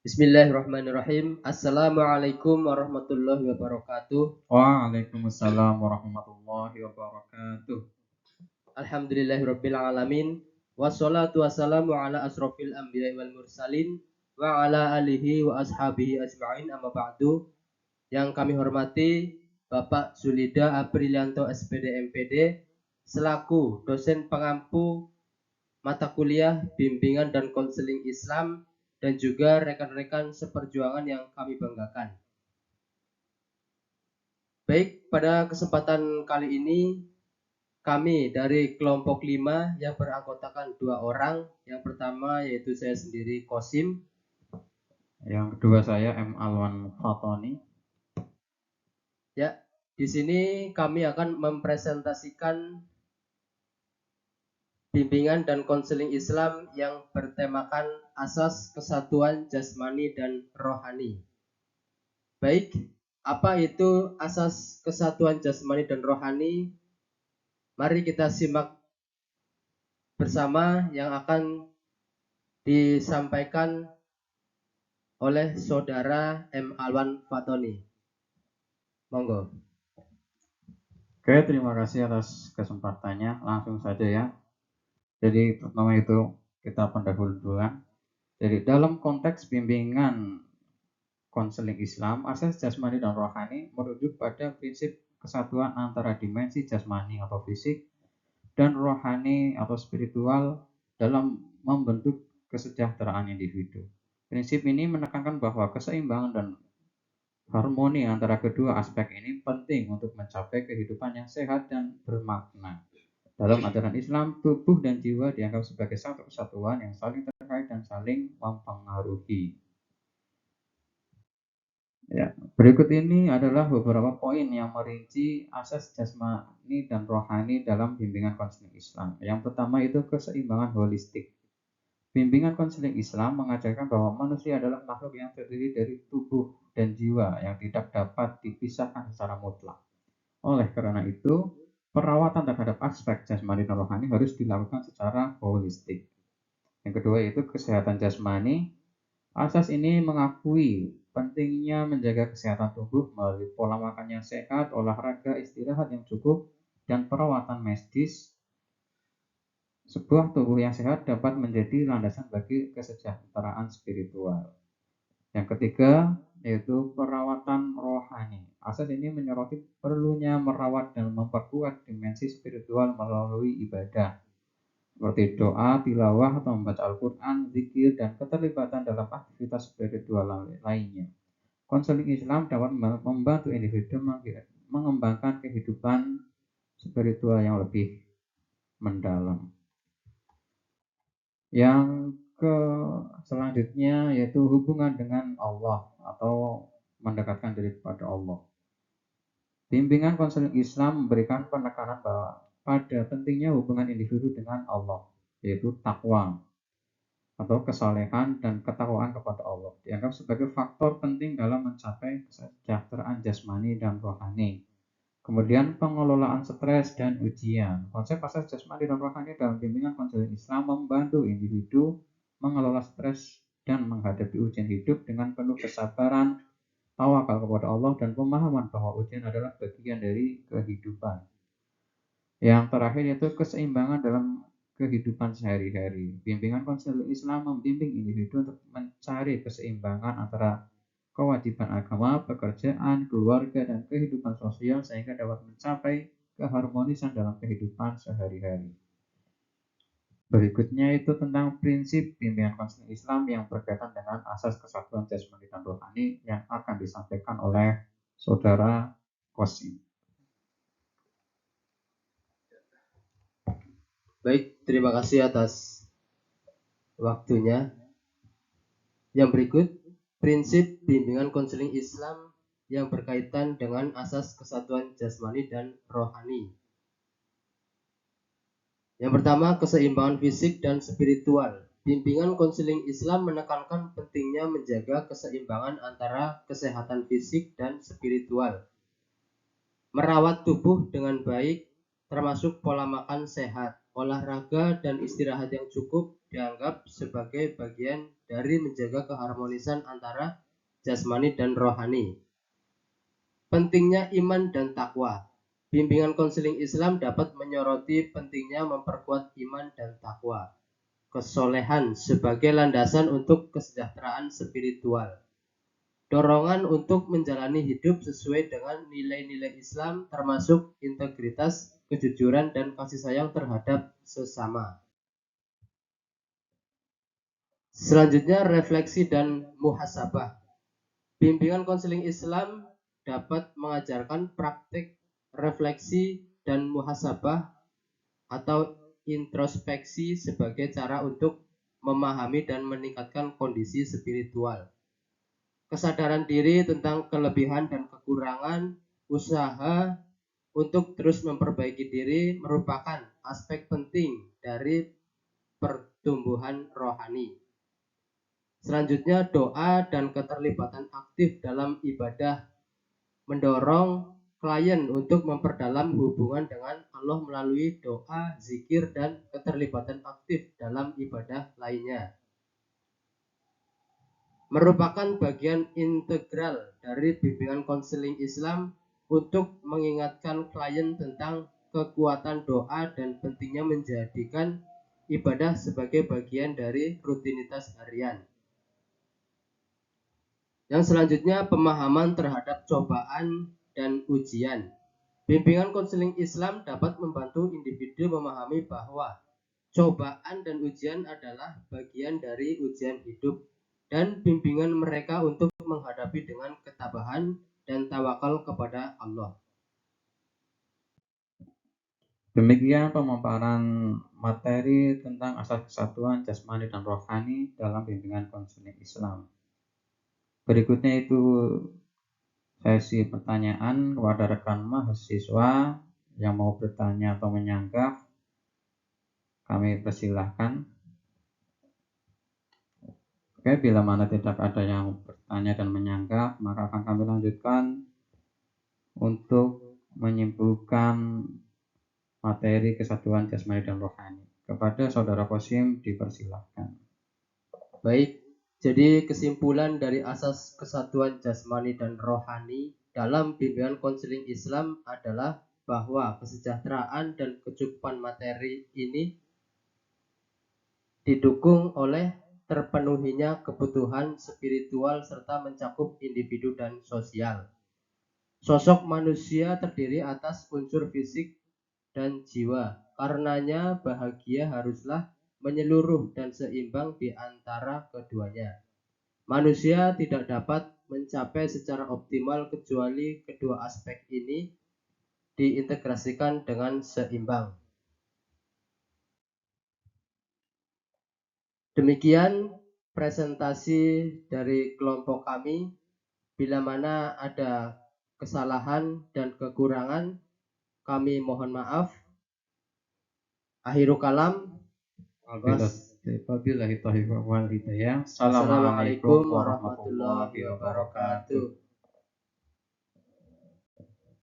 Bismillahirrahmanirrahim. Assalamualaikum warahmatullahi wabarakatuh. Waalaikumsalam warahmatullahi wabarakatuh. Alhamdulillahirabbil alamin. Wassalatu wassalamu ala asrofil anbiya'i wal mursalin wa ala alihi wa ashabihi ajma'in, amma ba'du. Yang kami hormati Bapak Zulida Aprilianto SPD MPD selaku dosen pengampu mata kuliah bimbingan dan konseling Islam, dan juga rekan-rekan seperjuangan yang kami banggakan. Baik, pada kesempatan kali ini kami dari kelompok 5 yang beranggotakan 2 orang. Yang pertama yaitu saya sendiri, Kosim. Yang kedua saya M. Alwan Fatoni. Ya, di sini kami akan mempresentasikan bimbingan dan konseling Islam yang bertemakan asas kesatuan jasmani dan rohani. Baik, apa itu asas kesatuan jasmani dan rohani? Mari kita simak bersama yang akan disampaikan oleh saudara M. Alwan Fatoni. Monggo. Oke, terima kasih atas kesempatannya. Langsung saja ya. Jadi pertama itu kita pendahuluan. Jadi dalam konteks bimbingan konseling Islam, asas jasmani dan rohani merujuk pada prinsip kesatuan antara dimensi jasmani atau fisik dan rohani atau spiritual dalam membentuk kesejahteraan individu. Prinsip ini menekankan bahwa keseimbangan dan harmoni antara kedua aspek ini penting untuk mencapai kehidupan yang sehat dan bermakna. Dalam ajaran Islam, tubuh dan jiwa dianggap sebagai satu kesatuan yang saling terkait dan saling mempengaruhi. Ya, berikut ini adalah beberapa poin yang merinci asas jasmani dan rohani dalam bimbingan konseling Islam. Yang pertama itu keseimbangan holistik. Bimbingan konseling Islam mengajarkan bahwa manusia adalah makhluk yang terdiri dari tubuh dan jiwa yang tidak dapat dipisahkan secara mutlak. Oleh karena itu, perawatan terhadap aspek jasmani dan rohani harus dilakukan secara holistik. Yang kedua yaitu kesehatan jasmani. Asas ini mengakui pentingnya menjaga kesehatan tubuh melalui pola makan yang sehat, olahraga, istirahat yang cukup, dan perawatan medis. Sebuah tubuh yang sehat dapat menjadi landasan bagi kesejahteraan spiritual. Yang ketiga yaitu perawatan rohani. Asas ini menyoroti perlunya merawat dan memperkuat dimensi spiritual melalui ibadah seperti doa, tilawah, atau membaca Al-Quran, zikir, dan keterlibatan dalam aktivitas spiritual lainnya. Konseling Islam dapat membantu individu mengembangkan kehidupan spiritual yang lebih mendalam. Yang selanjutnya yaitu hubungan dengan Allah atau mendekatkan diri kepada Allah. Bimbingan konseling Islam memberikan penekanan bahwa pada pentingnya hubungan individu dengan Allah, yaitu takwa atau kesalehan dan ketakwaan kepada Allah dianggap sebagai faktor penting dalam mencapai kesejahteraan jasmani dan rohani. Kemudian pengelolaan stres dan ujian. Konsep asas jasmani dan rohani dalam bimbingan konseling Islam membantu individu mengelola stres dan menghadapi ujian hidup dengan penuh kesabaran, tawakal kepada Allah, dan pemahaman bahwa ujian adalah bagian dari kehidupan. Yang terakhir yaitu keseimbangan dalam kehidupan sehari-hari. Bimbingan konseling Islam membimbing individu untuk mencari keseimbangan antara kewajiban agama, pekerjaan, keluarga, dan kehidupan sosial sehingga dapat mencapai keharmonisan dalam kehidupan sehari-hari. Berikutnya itu tentang prinsip bimbingan konseling Islam yang berkaitan dengan asas kesatuan jasmani dan rohani yang akan disampaikan oleh saudara Kosim. Baik, terima kasih atas waktunya. Yang berikut, prinsip bimbingan konseling Islam yang berkaitan dengan asas kesatuan jasmani dan rohani. Yang pertama, keseimbangan fisik dan spiritual. Bimbingan konseling Islam menekankan pentingnya menjaga keseimbangan antara kesehatan fisik dan spiritual. Merawat tubuh dengan baik, termasuk pola makan sehat, olahraga, dan istirahat yang cukup dianggap sebagai bagian dari menjaga keharmonisan antara jasmani dan rohani. Pentingnya iman dan takwa. Bimbingan konseling Islam dapat menyoroti pentingnya memperkuat iman dan takwa, kesolehan sebagai landasan untuk kesejahteraan spiritual. Dorongan untuk menjalani hidup sesuai dengan nilai-nilai Islam termasuk integritas, kejujuran, dan kasih sayang terhadap sesama. Selanjutnya, refleksi dan muhasabah. Bimbingan konseling Islam dapat mengajarkan praktik refleksi dan muhasabah atau introspeksi sebagai cara untuk memahami dan meningkatkan kondisi spiritual. Kesadaran diri tentang kelebihan dan kekurangan, usaha untuk terus memperbaiki diri merupakan aspek penting dari pertumbuhan rohani. Selanjutnya, doa dan keterlibatan aktif dalam ibadah mendorong klien untuk memperdalam hubungan dengan Allah melalui doa, zikir, dan keterlibatan aktif dalam ibadah lainnya. Merupakan bagian integral dari bimbingan konseling Islam untuk mengingatkan klien tentang kekuatan doa dan pentingnya menjadikan ibadah sebagai bagian dari rutinitas harian. Yang selanjutnya, pemahaman terhadap cobaan dan ujian. Bimbingan konseling Islam dapat membantu individu memahami bahwa cobaan dan ujian adalah bagian dari ujian hidup dan bimbingan mereka untuk menghadapi dengan ketabahan dan tawakal kepada Allah. Demikian pemaparan materi tentang asas kesatuan jasmani dan rohani dalam bimbingan konseling Islam. Berikutnya itu sesi pertanyaan kepada rekan mahasiswa yang mau bertanya atau menyanggah. Kami persilahkan. Oke, bila mana tidak ada yang bertanya dan menyanggah, maka akan kami lanjutkan untuk menyimpulkan materi kesatuan jasmani dan rohani. Kepada Saudara Qasim dipersilahkan. Baik, jadi kesimpulan dari asas kesatuan jasmani dan rohani dalam bimbingan konseling Islam adalah bahwa kesejahteraan dan kecukupan materi ini didukung oleh terpenuhinya kebutuhan spiritual serta mencakup individu dan sosial. Sosok manusia terdiri atas unsur fisik dan jiwa. Karenanya bahagia haruslah menyeluruh dan seimbang di antara keduanya. Manusia tidak dapat mencapai secara optimal kecuali kedua aspek ini diintegrasikan dengan seimbang. Demikian presentasi dari kelompok kami. Bila mana ada kesalahan dan kekurangan, kami mohon maaf. Akhirul kalam. Wabillahi taufiq wal hidayah. Assalamualaikum warahmatullahi wabarakatuh.